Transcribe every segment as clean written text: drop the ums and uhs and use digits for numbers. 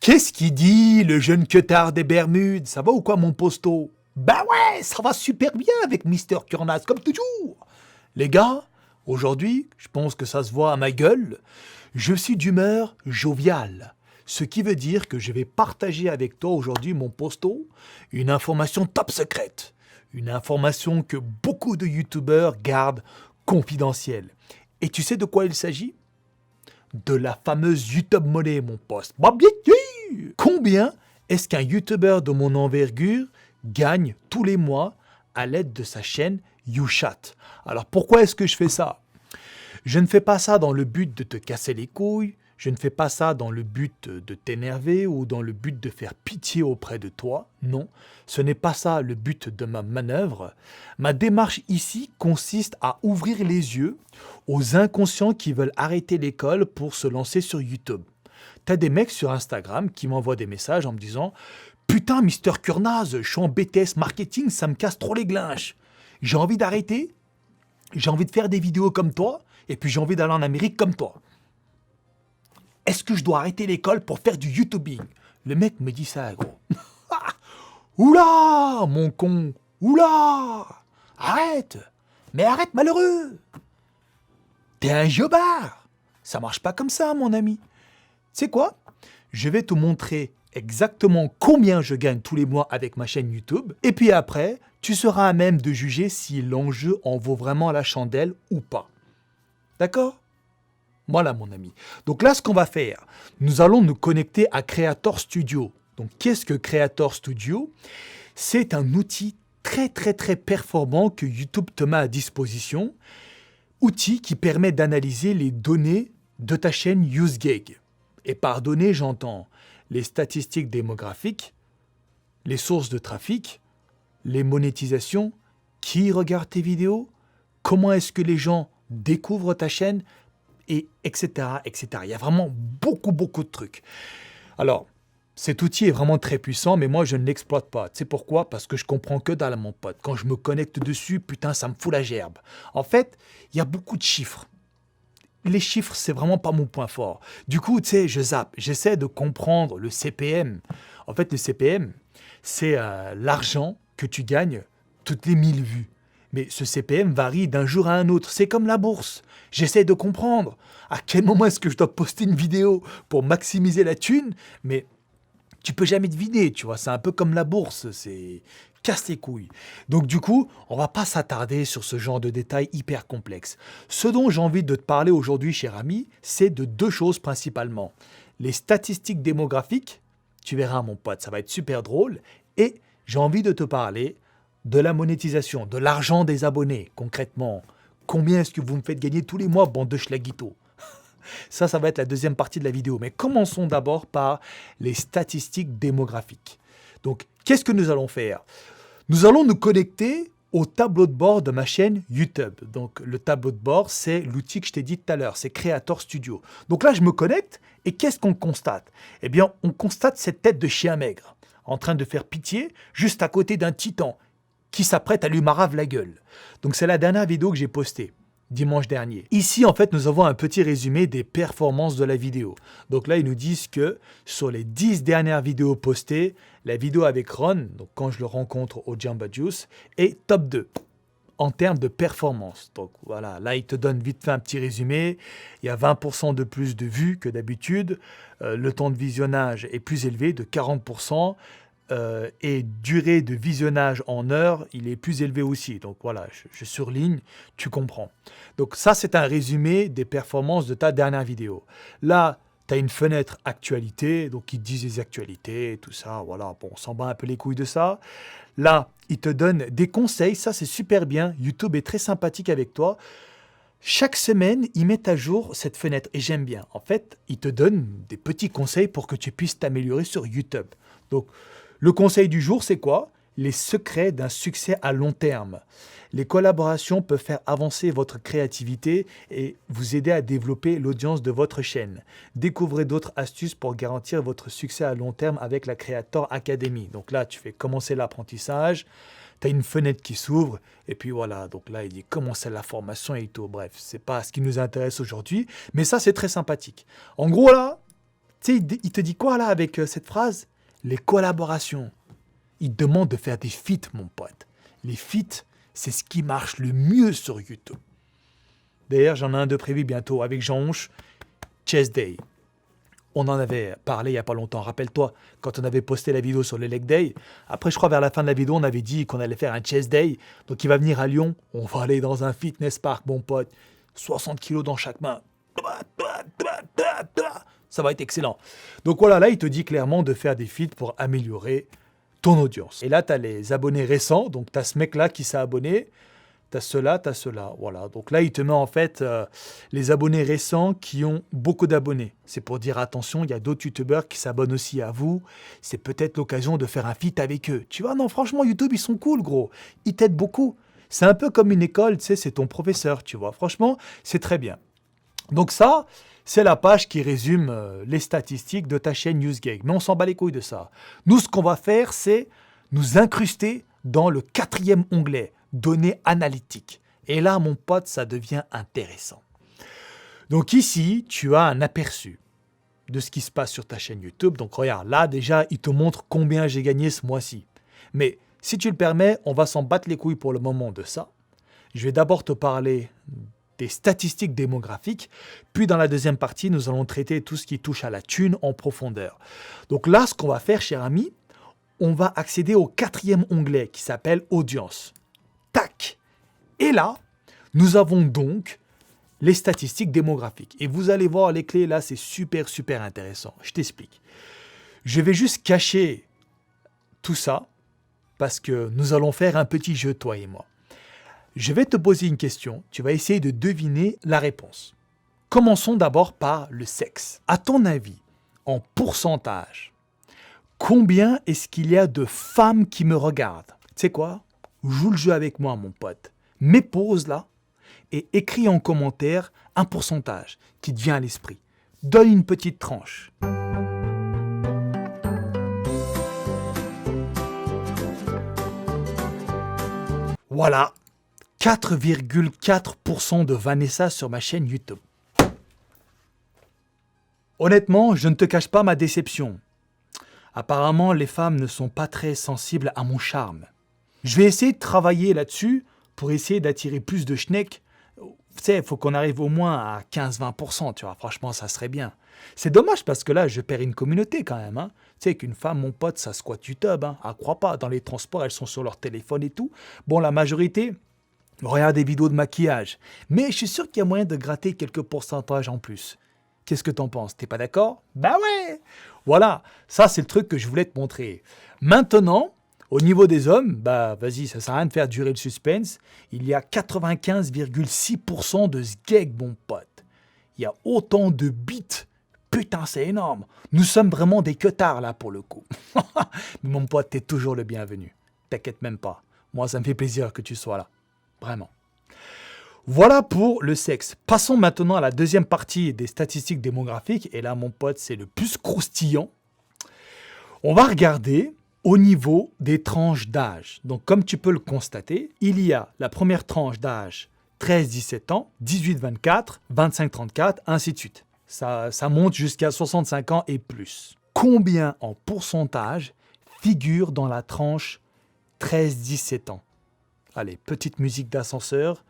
Qu'est-ce qu'il dit, le jeune queutard des Bermudes? Ça va ou quoi, mon posto? Ben ouais, ça va super bien avec Mister Kurnaz, comme toujours. Les gars, aujourd'hui, je pense que ça se voit à ma gueule, je suis d'humeur joviale. Ce qui veut dire que je vais partager avec toi aujourd'hui, mon posto, une information top secrète. Une information que beaucoup de youtubeurs gardent confidentielle. Et tu sais de quoi il s'agit? De la fameuse YouTube Money, mon poste. Bah, bien sûr. Combien est-ce qu'un youtubeur de mon envergure gagne tous les mois à l'aide de sa chaîne YouChat? Alors pourquoi est-ce que je fais ça? Je ne fais pas ça dans le but de te casser les couilles, je ne fais pas ça dans le but de t'énerver ou dans le but de faire pitié auprès de toi. Non, ce n'est pas ça le but de ma manœuvre. Ma démarche ici consiste à ouvrir les yeux aux inconscients qui veulent arrêter l'école pour se lancer sur YouTube. T'as des mecs sur Instagram qui m'envoient des messages en me disant « Putain, Mister Kurnaz, je suis en BTS marketing, ça me casse trop les glinches. J'ai envie d'arrêter, j'ai envie de faire des vidéos comme toi, et puis j'ai envie d'aller en Amérique comme toi. Est-ce que je dois arrêter l'école pour faire du YouTubing ?» Le mec me dit ça, gros. Oula, mon con, oula, arrête, mais arrête, malheureux. T'es un jobard. Ça marche pas comme ça, mon ami. Tu sais quoi? Je vais te montrer exactement combien je gagne tous les mois avec ma chaîne YouTube. Et puis après, tu seras à même de juger si l'enjeu en vaut vraiment la chandelle ou pas. D'accord? Voilà, mon ami. Donc là, ce qu'on va faire, nous allons nous connecter à Creator Studio. Donc, qu'est-ce que Creator Studio? C'est un outil très performant que YouTube te met à disposition. Outil qui permet d'analyser les données de ta chaîne UseGig. Et par données, j'entends les statistiques démographiques, les sources de trafic, les monétisations, qui regarde tes vidéos, comment est-ce que les gens découvrent ta chaîne, et etc. Il y a vraiment beaucoup de trucs. Alors, cet outil est vraiment très puissant, mais moi, je ne l'exploite pas. Tu sais pourquoi? Parce que je comprends que dalle, mon pote. Quand je me connecte dessus, putain, ça me fout la gerbe. En fait, il y a beaucoup de chiffres. Les chiffres, c'est vraiment pas mon point fort. Du coup, tu sais, je zappe. J'essaie de comprendre le CPM. En fait, le CPM, c'est l'argent que tu gagnes toutes les 1000 vues. Mais ce CPM varie d'un jour à un autre. C'est comme la bourse. J'essaie de comprendre à quel moment est-ce que je dois poster une vidéo pour maximiser la thune, mais tu peux jamais deviner, tu vois. C'est un peu comme la bourse, c'est casse les couilles. Donc du coup, on va pas s'attarder sur ce genre de détails hyper complexes. Ce dont j'ai envie de te parler aujourd'hui, cher ami, c'est de deux choses principalement. Les statistiques démographiques, tu verras mon pote, ça va être super drôle, et j'ai envie de te parler de la monétisation, de l'argent des abonnés, concrètement. Combien est-ce que vous me faites gagner tous les mois, bande de schlaguitos? Ça va être la deuxième partie de la vidéo. Mais commençons d'abord par les statistiques démographiques. Donc, qu'est-ce que nous allons faire? Nous allons nous connecter au tableau de bord de ma chaîne YouTube. Donc, le tableau de bord, c'est l'outil que je t'ai dit tout à l'heure, c'est Creator Studio. Donc là, je me connecte et qu'est-ce qu'on constate? Eh bien, on constate cette tête de chien maigre en train de faire pitié juste à côté d'un titan qui s'apprête à lui marave la gueule. Donc c'est la dernière vidéo que j'ai postée, dimanche dernier. Ici, en fait, nous avons un petit résumé des performances de la vidéo. Donc là, ils nous disent que sur les 10 dernières vidéos postées, la vidéo avec Ron, donc quand je le rencontre au Jamba Juice, est top 2 en termes de performance. Donc voilà, là, ils te donnent vite fait un petit résumé. Il y a 20% de plus de vues que d'habitude. Le temps de visionnage est plus élevé, de 40%. Et durée de visionnage en heure, il est plus élevé aussi. Donc voilà, je surligne, tu comprends. Donc ça, c'est un résumé des performances de ta dernière vidéo. Là, tu as une fenêtre actualité, donc ils te disent les actualités, tout ça, voilà. Bon, on s'en bat un peu les couilles de ça. Là, ils te donnent des conseils, ça c'est super bien. YouTube est très sympathique avec toi. Chaque semaine, ils mettent à jour cette fenêtre et j'aime bien. En fait, ils te donnent des petits conseils pour que tu puisses t'améliorer sur YouTube. Donc, le conseil du jour, c'est quoi? Les secrets d'un succès à long terme. Les collaborations peuvent faire avancer votre créativité et vous aider à développer l'audience de votre chaîne. Découvrez d'autres astuces pour garantir votre succès à long terme avec la Creator Academy. Donc là, tu fais commencer l'apprentissage, tu as une fenêtre qui s'ouvre et puis voilà. Donc là, il dit commencer la formation et tout. Bref, c'est pas ce qui nous intéresse aujourd'hui, mais ça, c'est très sympathique. En gros, là, Tu sais, il te dit quoi là avec cette phrase? Les collaborations. Il te demande de faire des feats, mon pote. Les feats, c'est ce qui marche le mieux sur YouTube. D'ailleurs, j'en ai un de prévu bientôt avec Jean Honche, Chest Day. On en avait parlé il n'y a pas longtemps. Rappelle-toi, quand on avait posté la vidéo sur le Leg Day. Après, je crois vers la fin de la vidéo, on avait dit qu'on allait faire un Chest Day. Donc, il va venir à Lyon. On va aller dans un fitness park, mon pote. 60 kilos dans chaque main. Ça va être excellent. Donc voilà, là, il te dit clairement de faire des feats pour améliorer ton audience. Et là, tu as les abonnés récents. Donc, tu as ce mec-là qui s'est abonné. Tu as cela. Voilà. Donc là, il te met en fait les abonnés récents qui ont beaucoup d'abonnés. C'est pour dire attention, il y a d'autres youtubeurs qui s'abonnent aussi à vous. C'est peut-être l'occasion de faire un feat avec eux. Tu vois, non, franchement, YouTube, ils sont cool, gros. Ils t'aident beaucoup. C'est un peu comme une école, tu sais, c'est ton professeur, tu vois. Franchement, c'est très bien. Donc ça, c'est la page qui résume les statistiques de ta chaîne NewsGag. Mais on s'en bat les couilles de ça. Nous, ce qu'on va faire, c'est nous incruster dans le 4e onglet, données analytiques. Et là, mon pote, ça devient intéressant. Donc ici, tu as un aperçu de ce qui se passe sur ta chaîne YouTube. Donc regarde, là déjà, il te montre combien j'ai gagné ce mois-ci. Mais si tu le permets, on va s'en battre les couilles pour le moment de ça. Je vais d'abord te parler des statistiques démographiques, puis dans la deuxième partie, nous allons traiter tout ce qui touche à la thune en profondeur. Donc là, ce qu'on va faire, cher ami, on va accéder au 4e onglet qui s'appelle Audience. Tac! Et là, nous avons donc les statistiques démographiques. Et vous allez voir les clés, là, c'est super intéressant. Je t'explique. Je vais juste cacher tout ça parce que nous allons faire un petit jeu, toi et moi. Je vais te poser une question, tu vas essayer de deviner la réponse. Commençons d'abord par le sexe. À ton avis, en pourcentage, combien est-ce qu'il y a de femmes qui me regardent? Tu sais quoi? Joue le jeu avec moi, mon pote. Mets pause là et écris en commentaire un pourcentage qui te vient à l'esprit. Donne une petite tranche. Voilà, 4,4% de Vanessa sur ma chaîne YouTube. Honnêtement, je ne te cache pas ma déception. Apparemment, les femmes ne sont pas très sensibles à mon charme. Je vais essayer de travailler là-dessus pour essayer d'attirer plus de schneck. Tu sais, il faut qu'on arrive au moins à 15-20%, tu vois. Franchement, ça serait bien. C'est dommage parce que là, je perds une communauté quand même. Hein. Tu sais qu'une femme, mon pote, ça squatte YouTube. Hein. Ah, crois pas, dans les transports, elles sont sur leur téléphone et tout. Bon, la majorité regarde des vidéos de maquillage. Mais je suis sûr qu'il y a moyen de gratter quelques pourcentages en plus. Qu'est-ce que t'en penses? T'es pas d'accord? Bah ouais! Voilà, ça c'est le truc que je voulais te montrer. Maintenant, au niveau des hommes, bah vas-y, ça sert à rien de faire durer le suspense. Il y a 95,6% de sgeg, mon pote. Il y a autant de bits. Putain, c'est énorme. Nous sommes vraiment des queutards là pour le coup. Mais mon pote, t'es toujours le bienvenu. T'inquiète même pas. Moi, ça me fait plaisir que tu sois là. Vraiment. Voilà pour le sexe. Passons maintenant à la deuxième partie des statistiques démographiques. Et là, mon pote, c'est le plus croustillant. On va regarder au niveau des tranches d'âge. Donc, comme tu peux le constater, il y a la première tranche d'âge 13-17 ans, 18-24, 25-34, ainsi de suite. Ça monte jusqu'à 65 ans et plus. Combien en pourcentage figure dans la tranche 13-17 ans? Allez, petite musique d'ascenseur,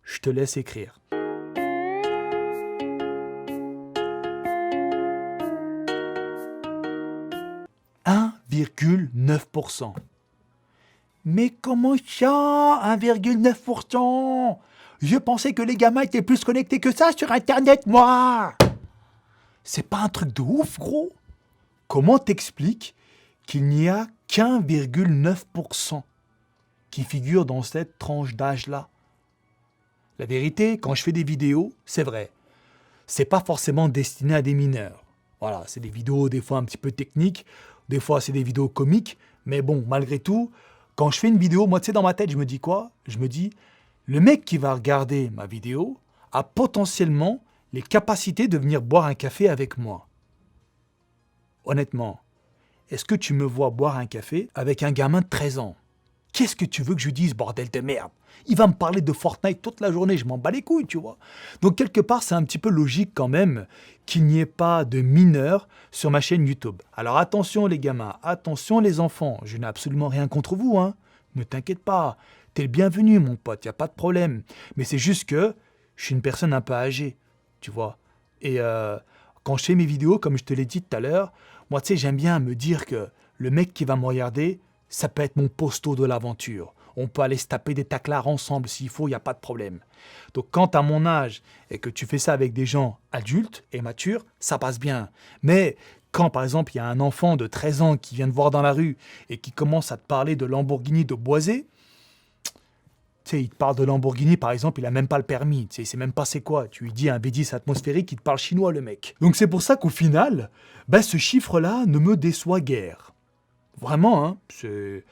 je te laisse écrire. « 1,9%. Mais comment ça, 1,9%? Je pensais que les gamins étaient plus connectés que ça sur Internet, moi! C'est pas un truc de ouf, gros? Comment t'expliques qu'il n'y a qu'1,9% qui figure dans cette tranche d'âge-là? La vérité, quand je fais des vidéos, c'est vrai, c'est pas forcément destiné à des mineurs. Voilà, c'est des vidéos des fois un petit peu techniques, des fois c'est des vidéos comiques, mais bon, malgré tout, quand je fais une vidéo, moi tu sais dans ma tête, je me dis quoi? Je me dis, le mec qui va regarder ma vidéo a potentiellement les capacités de venir boire un café avec moi. Honnêtement, est-ce que tu me vois boire un café avec un gamin de 13 ans? Qu'est-ce que tu veux que je lui dise, bordel de merde? Il va me parler de Fortnite toute la journée, je m'en bats les couilles, tu vois. Donc quelque part, c'est un petit peu logique quand même qu'il n'y ait pas de mineurs sur ma chaîne YouTube. Alors attention les gamins, attention les enfants, je n'ai absolument rien contre vous, hein. Ne t'inquiète pas, t'es le bienvenu mon pote, y a pas de problème. Mais c'est juste que je suis une personne un peu âgée, tu vois. Et quand je fais mes vidéos, comme je te l'ai dit tout à l'heure, moi tu sais, j'aime bien me dire que le mec qui va me regarder, ça peut être mon posto de l'aventure. On peut aller se taper des taclards ensemble s'il faut, il n'y a pas de problème. Donc quand tu as mon âge et que tu fais ça avec des gens adultes et matures, ça passe bien. Mais quand par exemple il y a un enfant de 13 ans qui vient te voir dans la rue et qui commence à te parler de Lamborghini de Boisé, tu sais, il te parle de Lamborghini par exemple, il a même pas le permis, tu sais, il sait même pas c'est quoi. Tu lui dis un V10 atmosphérique, il te parle chinois le mec. Donc c'est pour ça qu'au final, ce chiffre-là ne me déçoit guère. Vraiment, hein, c'est...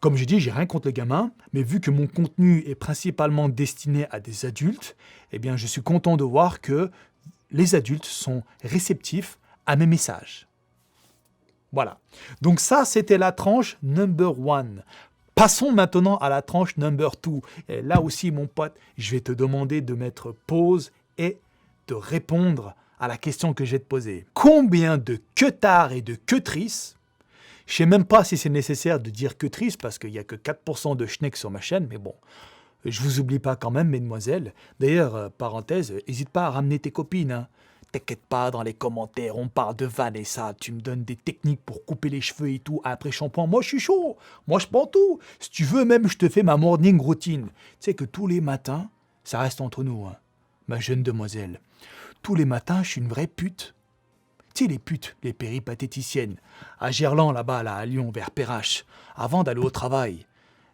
Comme j'ai dit, j'ai rien contre les gamins, mais vu que mon contenu est principalement destiné à des adultes, eh bien je suis content de voir que les adultes sont réceptifs à mes messages. Voilà. Donc ça, c'était la tranche number one. Passons maintenant à la tranche number two. Et là aussi, mon pote, je vais te demander de mettre pause et de répondre à la question que je vais te poser. Combien de queutards et de queutrices, je ne sais même pas si c'est nécessaire de dire queutrices parce qu'il n'y a que 4% de schneck sur ma chaîne, mais bon, je vous oublie pas quand même, mesdemoiselles. D'ailleurs, parenthèse, n'hésite pas à ramener tes copines, hein. T'inquiète pas, dans les commentaires, on parle de Vanessa, tu me donnes des techniques pour couper les cheveux et tout, après shampoing, moi je suis chaud, moi je prends tout. Si tu veux même, je te fais ma morning routine. Tu sais que tous les matins, ça reste entre nous, hein, ma jeune demoiselle. Tous les matins, je suis une vraie pute. Tu sais les putes, les péripatéticiennes, à Gerland là-bas, là, à Lyon, vers Perrache, avant d'aller au travail.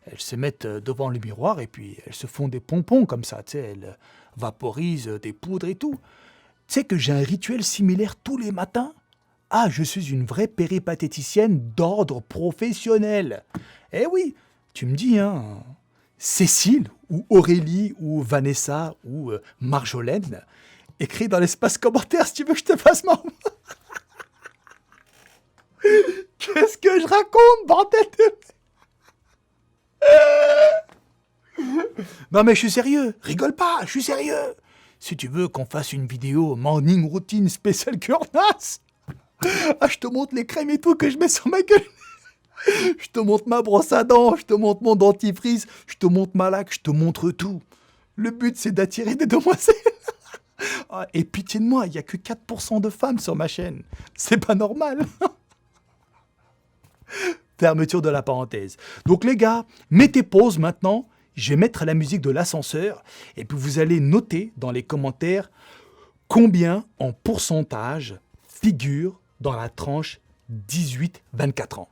Elles se mettent devant le miroir et puis elles se font des pompons comme ça, tu sais, elles vaporisent des poudres et tout. Tu sais que j'ai un rituel similaire tous les matins? Ah, je suis une vraie péripatéticienne d'ordre professionnel. Eh oui, tu me dis, hein, Cécile, ou Aurélie, ou Vanessa, ou Marjolaine, écris dans l'espace commentaire si tu veux que je te fasse ma... Qu'est-ce que je raconte, bordel de... Non mais je suis sérieux, rigole pas, je suis sérieux. Si tu veux qu'on fasse une vidéo morning routine spéciale Curnas, ah, je te montre les crèmes et tout que je mets sur ma gueule. Je te montre ma brosse à dents, je te montre mon dentifrice, je te montre ma laque, je te montre tout. Le but c'est d'attirer des demoiselles. Ah, et pitié de moi, il n'y a que 4% de femmes sur ma chaîne. C'est pas normal. Fermeture de la parenthèse. Donc les gars, mettez pause maintenant. Je vais mettre la musique de l'ascenseur et puis vous allez noter dans les commentaires combien en pourcentage figure dans la tranche 18-24 ans.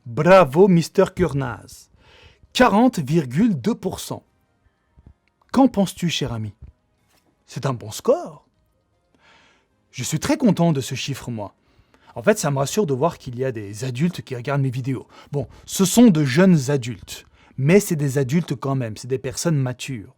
Bravo Mister Kurnaz. 40,2%. Qu'en penses-tu, cher ami? C'est un bon score. Je suis très content de ce chiffre, moi. En fait, ça me rassure de voir qu'il y a des adultes qui regardent mes vidéos. Bon, ce sont de jeunes adultes, mais c'est des adultes quand même, c'est des personnes matures.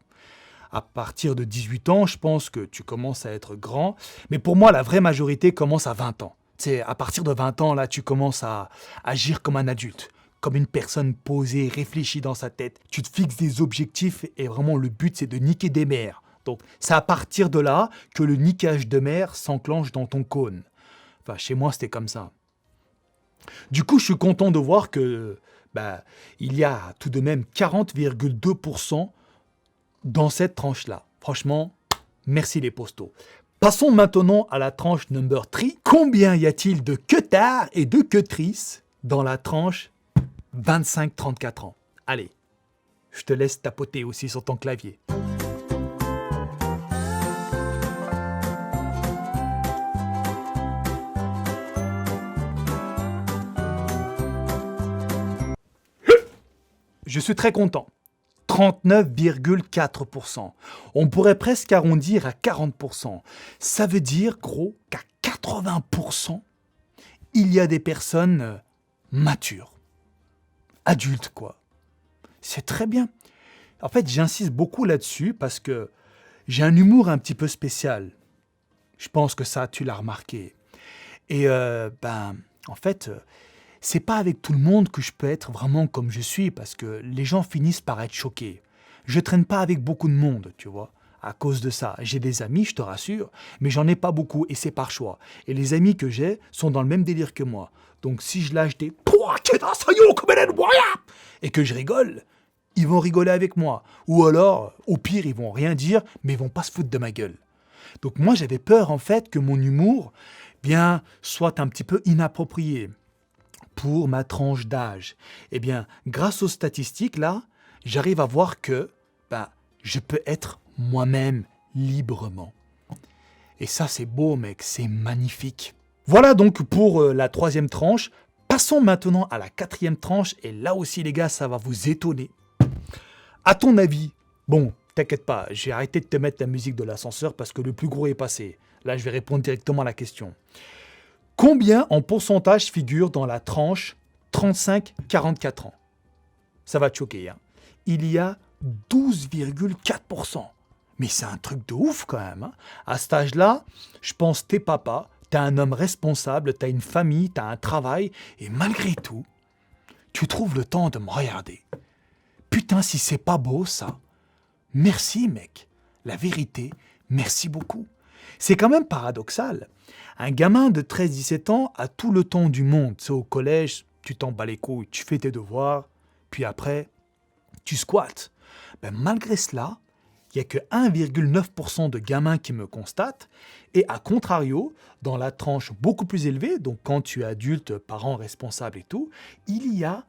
À partir de 18 ans, je pense que tu commences à être grand, mais pour moi, la vraie majorité commence à 20 ans. C'est à partir de 20 ans, là, tu commences à agir comme un adulte, comme une personne posée, réfléchie dans sa tête. Tu te fixes des objectifs et vraiment le but, c'est de niquer des mères. Donc, c'est à partir de là que le niquage de mères s'enclenche dans ton cône. Enfin, chez moi, c'était comme ça. Du coup, je suis content de voir que il y a tout de même 40,2% dans cette tranche-là. Franchement, merci les postos. Passons maintenant à la tranche number 3. Combien y a-t-il de queutards et de queutrices dans la tranche 25-34 ans? Allez, je te laisse tapoter aussi sur ton clavier. Je suis très content. 39,4%. On pourrait presque arrondir à 40%. Ça veut dire, gros, qu'à 80%, il y a des personnes matures. Adultes, quoi. C'est très bien. En fait, j'insiste beaucoup là-dessus parce que j'ai un humour un petit peu spécial. Je pense que ça, tu l'as remarqué. Et en fait, c'est pas avec tout le monde que je peux être vraiment comme je suis parce que les gens finissent par être choqués. Je traîne pas avec beaucoup de monde, tu vois. À cause de ça, j'ai des amis, je te rassure, mais j'en ai pas beaucoup et c'est par choix. Et les amis que j'ai sont dans le même délire que moi. Donc si je lâche des et que je rigole, ils vont rigoler avec moi. Ou alors, au pire, ils vont rien dire, mais ils vont pas se foutre de ma gueule. Donc moi, j'avais peur en fait que mon humour, bien, soit un petit peu inapproprié pour ma tranche d'âge. Eh bien, grâce aux statistiques là, j'arrive à voir que je peux être moi-même librement. Et ça, c'est beau, mec, c'est magnifique. Voilà donc pour la troisième tranche. Passons maintenant à la quatrième tranche, et là aussi, les gars, ça va vous étonner. À ton avis, bon, t'inquiète pas, j'ai arrêté de te mettre la musique de l'ascenseur parce que le plus gros est passé. Là, je vais répondre directement à la question. Combien en pourcentage figure dans la tranche 35-44 ans? Ça va te choquer, hein. Il y a 12,4%. Mais c'est un truc de ouf quand même, hein. À cet âge-là, je pense t'es papa, t'es un homme responsable, t'as une famille, t'as un travail, et malgré tout, tu trouves le temps de me regarder. Putain, si c'est pas beau ça. Merci mec. La vérité, merci beaucoup. C'est quand même paradoxal. Un gamin de 13-17 ans a tout le temps du monde. C'est au collège, tu t'en bats les couilles, tu fais tes devoirs, puis après, tu squattes. Malgré cela, il n'y a que 1,9% de gamins qui me constatent, et à contrario, dans la tranche beaucoup plus élevée, donc quand tu es adulte, parent responsable et tout, il y a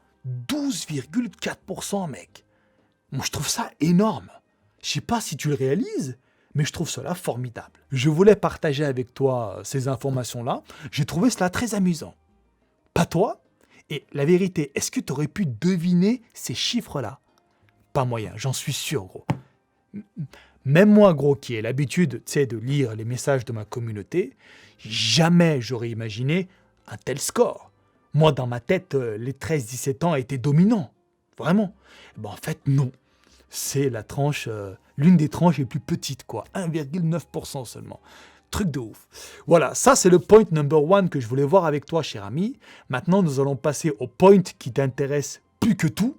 12,4%, mec. Moi, je trouve ça énorme. Je sais pas si tu le réalises, mais je trouve cela formidable. Je voulais partager avec toi ces informations-là. J'ai trouvé cela très amusant. Pas toi? Et la vérité, est-ce que tu aurais pu deviner ces chiffres-là? Pas moyen, j'en suis sûr, gros. Même moi, gros, qui ai l'habitude, tu sais, de lire les messages de ma communauté, jamais j'aurais imaginé un tel score. Moi, dans ma tête, les 13-17 ans étaient dominants. Vraiment. En fait, non. C'est la tranche, l'une des tranches les plus petites, quoi. 1,9% seulement. Truc de ouf. Voilà, ça c'est le point number one que je voulais voir avec toi, cher ami. Maintenant, nous allons passer au point qui t'intéresse plus que tout.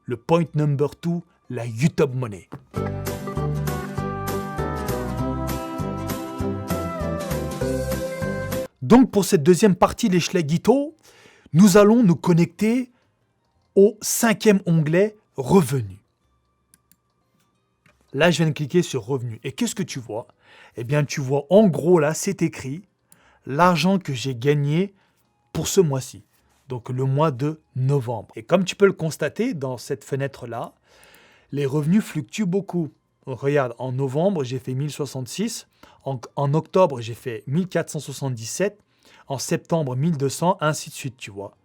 Le point number two, la YouTube Money. Donc pour cette deuxième partie des Schleguito, nous allons nous connecter au cinquième onglet Revenus. Là, je viens de cliquer sur Revenus. Et qu'est-ce que tu vois? Eh bien, tu vois en gros là, c'est écrit l'argent que j'ai gagné pour ce mois-ci. Donc le mois de novembre. Et comme tu peux le constater dans cette fenêtre-là, les revenus fluctuent beaucoup. Regarde, en novembre, j'ai fait 1066. En octobre, j'ai fait 1477. En septembre, 1200, ainsi de suite, tu vois.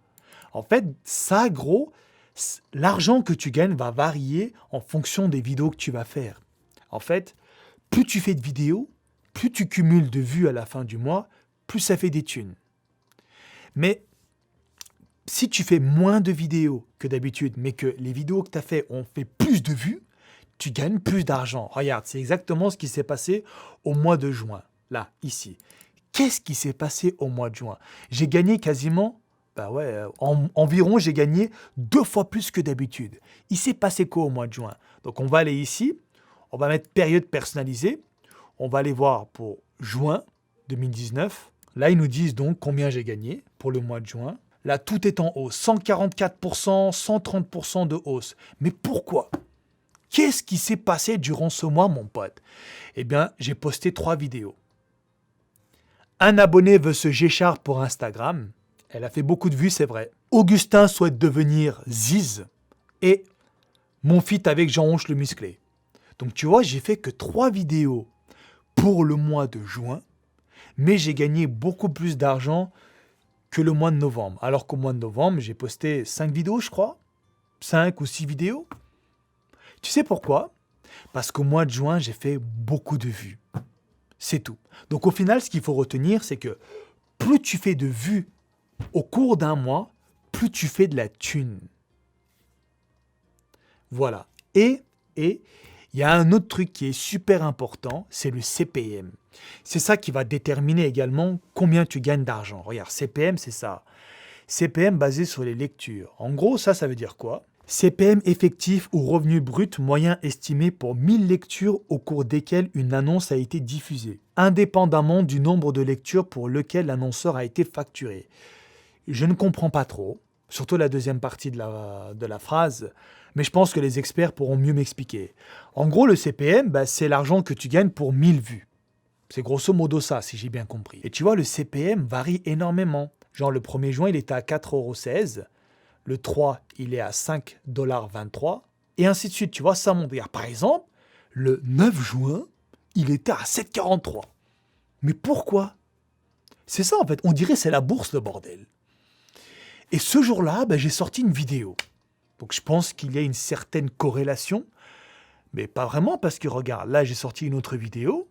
En fait, ça, gros, l'argent que tu gagnes va varier en fonction des vidéos que tu vas faire. En fait, plus tu fais de vidéos, plus tu cumules de vues à la fin du mois, plus ça fait des thunes. Mais si tu fais moins de vidéos que d'habitude, mais que les vidéos que tu as fait ont fait plus de vues, tu gagnes plus d'argent. Regarde, c'est exactement ce qui s'est passé au mois de juin. Là, ici. Qu'est-ce qui s'est passé au mois de juin? J'ai gagné quasiment, environ, j'ai gagné 2 fois plus que d'habitude. Il s'est passé quoi au mois de juin? Donc, on va aller ici, on va mettre période personnalisée, on va aller voir pour juin 2019. Là, ils nous disent donc combien j'ai gagné pour le mois de juin. Là, tout est en hausse, 144%, 130% de hausse. Mais pourquoi? Qu'est-ce qui s'est passé durant ce mois, mon pote? Eh bien, j'ai posté 3 vidéos. Un abonné veut se G-Char pour Instagram. Elle a fait beaucoup de vues, c'est vrai. Augustin souhaite devenir Ziz. Et mon feat avec Jean-Honche le musclé. Donc, tu vois, j'ai fait que 3 vidéos pour le mois de juin. Mais j'ai gagné beaucoup plus d'argent que le mois de novembre. Alors qu'au mois de novembre, j'ai posté 5 vidéos, je crois. 5 ou 6 vidéos. Tu sais pourquoi? Parce qu'au mois de juin, j'ai fait beaucoup de vues. C'est tout. Donc au final, ce qu'il faut retenir, c'est que plus tu fais de vues au cours d'un mois, plus tu fais de la thune. Voilà. Et il y a un autre truc qui est super important, c'est le CPM. C'est ça qui va déterminer également combien tu gagnes d'argent. Regarde, CPM, c'est ça. CPM basé sur les lectures. En gros, ça veut dire quoi? CPM effectif ou revenu brut moyen estimé pour 1000 lectures au cours desquelles une annonce a été diffusée, indépendamment du nombre de lectures pour lequel l'annonceur a été facturé. Je ne comprends pas trop, surtout la deuxième partie de la phrase, mais je pense que les experts pourront mieux m'expliquer. En gros, le CPM, c'est l'argent que tu gagnes pour 1000 vues. C'est grosso modo ça, si j'ai bien compris. Et tu vois, le CPM varie énormément. Genre, le 1er juin, il était à 4,16 €. Le 3, il est à 5,23 $. Et ainsi de suite, tu vois, ça monte. Regarde, par exemple, le 9 juin, il était à 7,43 €. Mais pourquoi? C'est ça, en fait. On dirait que c'est la bourse, le bordel. Et ce jour-là, j'ai sorti une vidéo. Donc, je pense qu'il y a une certaine corrélation. Mais pas vraiment, parce que, regarde, là, j'ai sorti une autre vidéo.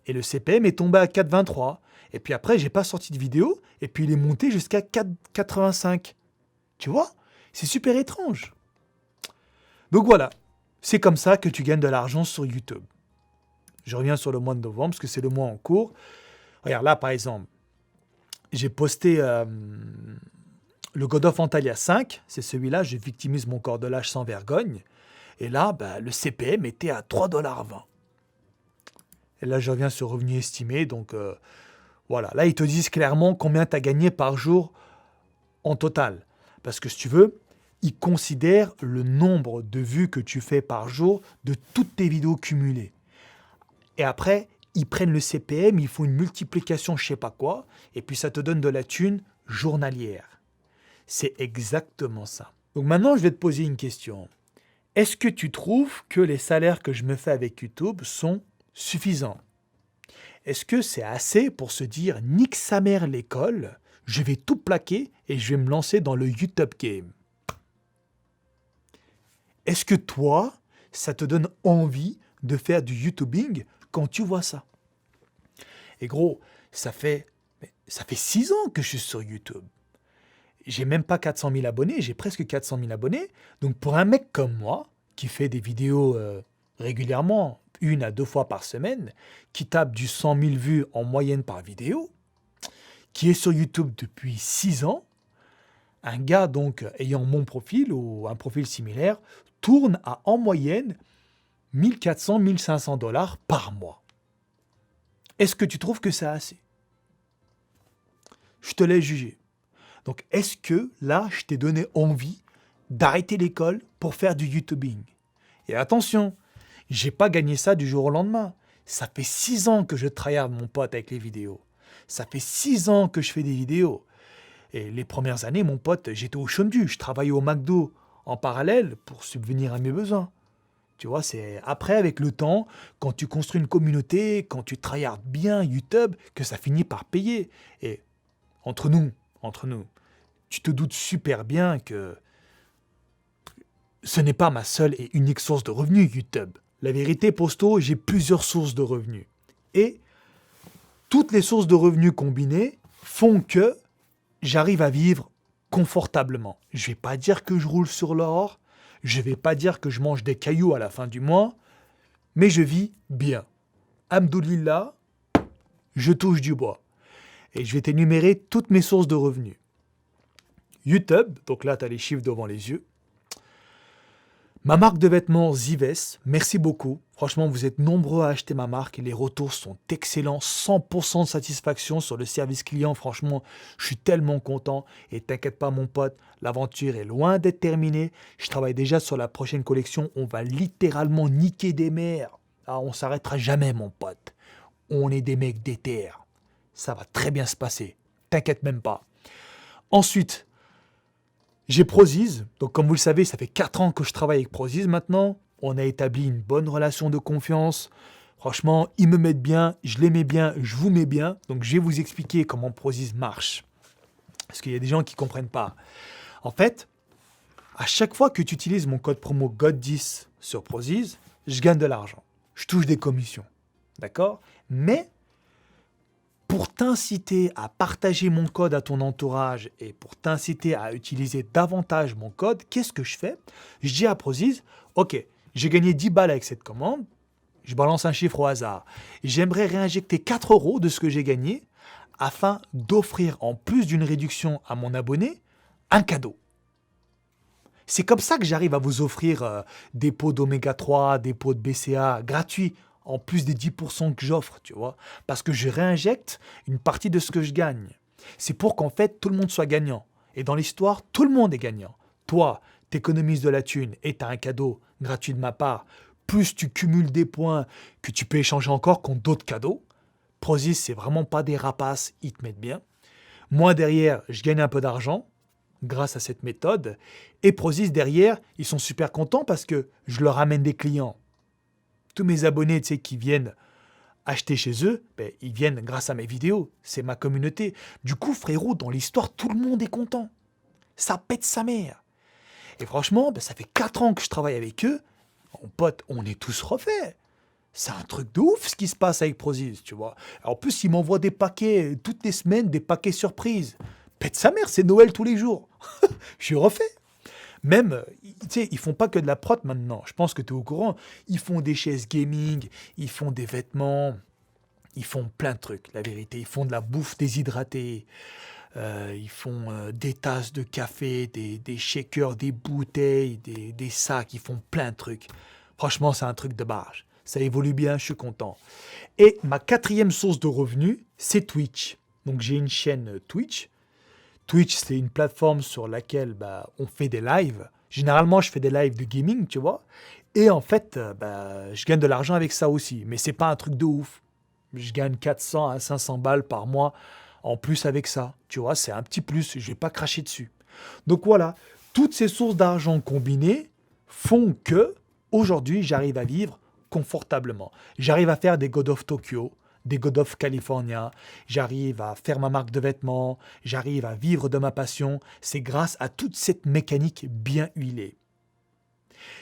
Et le CPM est tombé à 4,23 €. Et puis après, j'ai pas sorti de vidéo. Et puis, il est monté jusqu'à 4,85 €. Tu vois? C'est super étrange. Donc voilà, c'est comme ça que tu gagnes de l'argent sur YouTube. Je reviens sur le mois de novembre, parce que c'est le mois en cours. Regarde, là, par exemple, j'ai posté le God of Antalya 5. C'est celui-là, je victimise mon corps de lâche sans vergogne. Et là, le CPM était à 3,20 $. Et là, je reviens sur revenu estimé. Donc, voilà. Là, ils te disent clairement combien tu as gagné par jour en total. Parce que si tu veux, ils considèrent le nombre de vues que tu fais par jour de toutes tes vidéos cumulées. Et après, ils prennent le CPM, ils font une multiplication, je sais pas quoi, et puis ça te donne de la thune journalière. C'est exactement ça. Donc maintenant, je vais te poser une question. Est-ce que tu trouves que les salaires que je me fais avec YouTube sont suffisants? Est-ce que c'est assez pour se dire, nique sa mère l'école, je vais tout plaquer et je vais me lancer dans le YouTube game? Est-ce que toi, ça te donne envie de faire du YouTubing quand tu vois ça? Et gros, ça fait 6 ans que je suis sur YouTube. J'ai même pas 400 000 abonnés, j'ai presque 400 000 abonnés. Donc pour un mec comme moi, qui fait des vidéos régulièrement, 1 à 2 fois par semaine, qui tape du 100 000 vues en moyenne par vidéo, qui est sur YouTube depuis 6 ans, un gars donc ayant mon profil ou un profil similaire tourne à en moyenne 1400-1500 $ par mois. Est-ce que tu trouves que c'est assez? Je te laisse juger. Donc est-ce que là, je t'ai donné envie d'arrêter l'école pour faire du YouTubing? Et attention, j'ai pas gagné ça du jour au lendemain. Ça fait 6 ans que je tryhard mon pote avec les vidéos. Ça fait 6 ans que je fais des vidéos. Et les premières années, mon pote, j'étais au chômage. Je travaillais au McDo en parallèle pour subvenir à mes besoins. Tu vois, c'est après, avec le temps, quand tu construis une communauté, quand tu tryhardes bien YouTube, que ça finit par payer. Et entre nous, tu te doutes super bien que ce n'est pas ma seule et unique source de revenus, YouTube. La vérité, posto, j'ai plusieurs sources de revenus. Et toutes les sources de revenus combinées font que j'arrive à vivre confortablement. Je ne vais pas dire que je roule sur l'or, je ne vais pas dire que je mange des cailloux à la fin du mois, mais je vis bien. Hamdoulillah, je touche du bois. Et je vais t'énumérer toutes mes sources de revenus. YouTube, donc là tu as les chiffres devant les yeux. Ma marque de vêtements Zives, merci beaucoup. Franchement, vous êtes nombreux à acheter ma marque et les retours sont excellents. 100% de satisfaction sur le service client. Franchement, je suis tellement content. Et t'inquiète pas, mon pote, l'aventure est loin d'être terminée. Je travaille déjà sur la prochaine collection. On va littéralement niquer des mers. Ah, on s'arrêtera jamais, mon pote. On est des mecs déter. Ça va très bien se passer. T'inquiète même pas. Ensuite, j'ai Prozis, donc comme vous le savez, ça fait 4 ans que je travaille avec Prozis maintenant. On a établi une bonne relation de confiance. Franchement, ils me mettent bien, je les mets bien, je vous mets bien. Donc je vais vous expliquer comment Prozis marche. Parce qu'il y a des gens qui ne comprennent pas. En fait, à chaque fois que tu utilises mon code promo GOD10 sur Prozis, je gagne de l'argent. Je touche des commissions. D'accord? Mais pour t'inciter à partager mon code à ton entourage et pour t'inciter à utiliser davantage mon code, qu'est-ce que je fais? Je dis à Prozis, ok, j'ai gagné 10 balles avec cette commande. Je balance un chiffre au hasard. J'aimerais réinjecter 4 euros de ce que j'ai gagné afin d'offrir, en plus d'une réduction à mon abonné, un cadeau. C'est comme ça que j'arrive à vous offrir des pots d'oméga 3, des pots de BCA gratuits, en plus des 10% que j'offre, tu vois. Parce que je réinjecte une partie de ce que je gagne. C'est pour qu'en fait, tout le monde soit gagnant. Et dans l'histoire, tout le monde est gagnant. Toi, t'économises de la thune et t'as un cadeau gratuit de ma part. Plus tu cumules des points que tu peux échanger encore contre d'autres cadeaux. Prozis, c'est vraiment pas des rapaces, ils te mettent bien. Moi, derrière, je gagne un peu d'argent grâce à cette méthode. Et Prozis, derrière, ils sont super contents parce que je leur amène des clients. Tous mes abonnés, tu sais, qui viennent acheter chez eux, ben, ils viennent grâce à mes vidéos. C'est ma communauté. Du coup, frérot, dans l'histoire, tout le monde est content. Ça pète sa mère. Et franchement, ben, ça fait 4 ans que je travaille avec eux. Mon pote, on est tous refaits. C'est un truc de ouf ce qui se passe avec Prozis, tu vois. En plus, ils m'envoient des paquets toutes les semaines, des paquets surprises. Pète sa mère, c'est Noël tous les jours. Je suis refait. Même, tu sais, ils font pas que de la prot maintenant. Je pense que tu es au courant. Ils font des chaises gaming, ils font des vêtements, ils font plein de trucs, la vérité. Ils font de la bouffe déshydratée, ils font des tasses de café, des shakers, des bouteilles, des sacs. Ils font plein de trucs. Franchement, c'est un truc de barge. Ça évolue bien, je suis content. Et ma 4e source de revenus, c'est Twitch. Donc j'ai une chaîne Twitch. Twitch, c'est une plateforme sur laquelle on fait des lives. Généralement, je fais des lives de gaming, tu vois. Et en fait, je gagne de l'argent avec ça aussi. Mais c'est pas un truc de ouf. Je gagne 400 à 500 balles par mois en plus avec ça. Tu vois, c'est un petit plus. Je vais pas cracher dessus. Donc voilà, toutes ces sources d'argent combinées font que, aujourd'hui, j'arrive à vivre confortablement. J'arrive à faire des God of Tokyo, des God of California, j'arrive à faire ma marque de vêtements, j'arrive à vivre de ma passion. C'est grâce à toute cette mécanique bien huilée.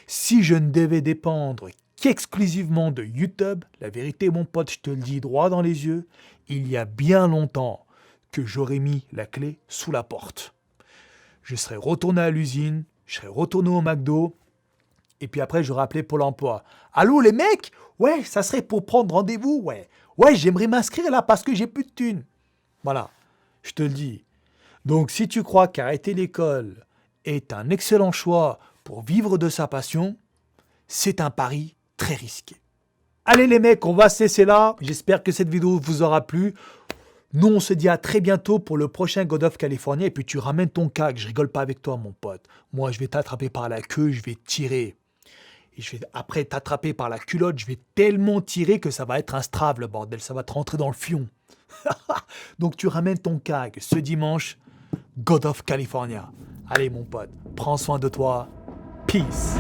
Si je ne devais dépendre qu'exclusivement de YouTube, la vérité, mon pote, je te le dis droit dans les yeux, il y a bien longtemps que j'aurais mis la clé sous la porte. Je serais retourné à l'usine, je serais retourné au McDo, et puis après, j'aurais appelé Pôle emploi. Allô, les mecs? Ouais, ça serait pour prendre rendez-vous, ouais. Ouais, j'aimerais m'inscrire là parce que j'ai plus de thunes. Voilà, je te le dis. Donc, si tu crois qu'arrêter l'école est un excellent choix pour vivre de sa passion, c'est un pari très risqué. Allez les mecs, on va se laisser là. J'espère que cette vidéo vous aura plu. Nous, on se dit à très bientôt pour le prochain God of California. Et puis tu ramènes ton cac, je rigole pas avec toi, mon pote. Moi, je vais t'attraper par la queue, je vais tirer. Et je vais après t'attraper par la culotte, je vais tellement tirer que ça va être un strave, le bordel. Ça va te rentrer dans le fion. Donc tu ramènes ton cac ce dimanche, God of California. Allez mon pote, prends soin de toi. Peace.